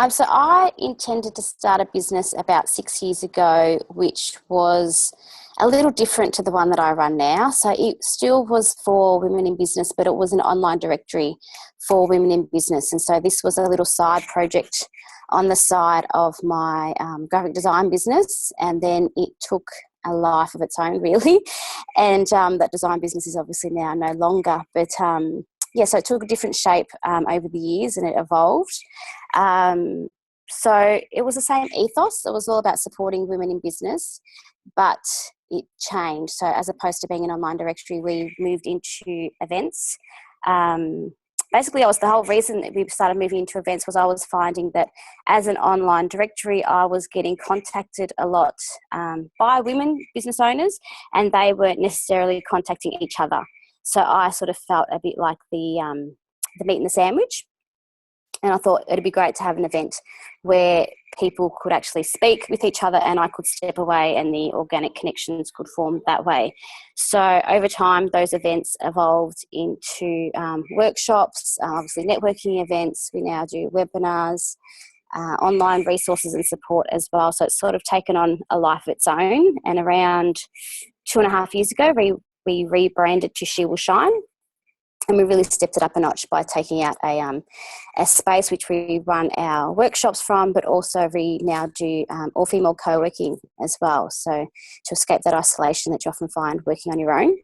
So I intended to start a business about 6 years ago, which was a little different to the one that I run now. So it still was for women in business, but it was an online directory for women in business. And so this was a little side project on the side of my graphic design business. And then it took a life of its own, really. And that design business is obviously now no longer. But yeah, so it took a different shape over the years and it evolved. So it was the same ethos. It was all about supporting women in business, but it changed. So as opposed to being an online directory, we moved into events. Basically, the whole reason that we started moving into events was I was finding that as an online directory, I was getting contacted a lot by women business owners, and they weren't necessarily contacting each other. So I sort of felt a bit like the meat and the sandwich. And I thought it'd be great to have an event where people could actually speak with each other and I could step away and the organic connections could form that way. So over time, those events evolved into workshops, obviously networking events. We now do webinars, online resources and support as well. So it's sort of taken on a life of its own. And around 2.5 years ago, we rebranded to She Will Shine. And we really stepped it up a notch by taking out a space which we run our workshops from, but also we now do all-female co-working as well. So to escape that isolation that you often find working on your own.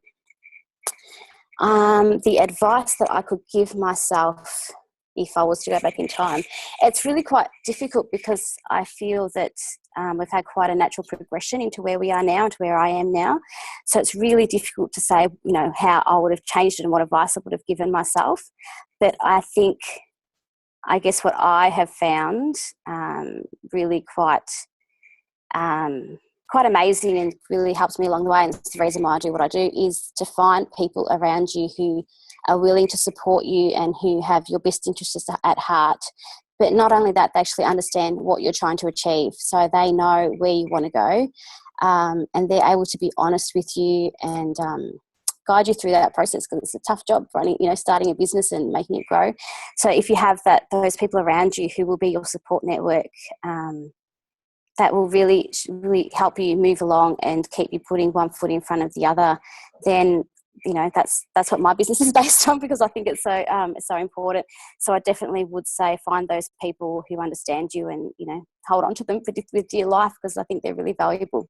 The advice that I could give myself if I was to go back in time, it's really quite difficult because I feel that we've had quite a natural progression into where we are now and to where I am now. So it's really difficult to say, how I would have changed it and what advice I would have given myself. But I guess what I have found really quite amazing and really helps me along the way, and it's the reason why I do what I do, is to find people around you who are willing to support you and who have your best interests at heart. But not only that, they actually understand what you're trying to achieve, so they know where you want to go, and they're able to be honest with you and guide you through that process, because it's a tough job running, starting a business and making it grow. So if you have those people around you who will be your support network, that will really, really help you move along and keep you putting one foot in front of the other, then that's what my business is based on, because I think it's so important. So I definitely would say find those people who understand you and hold on to them with your life, because I think they're really valuable.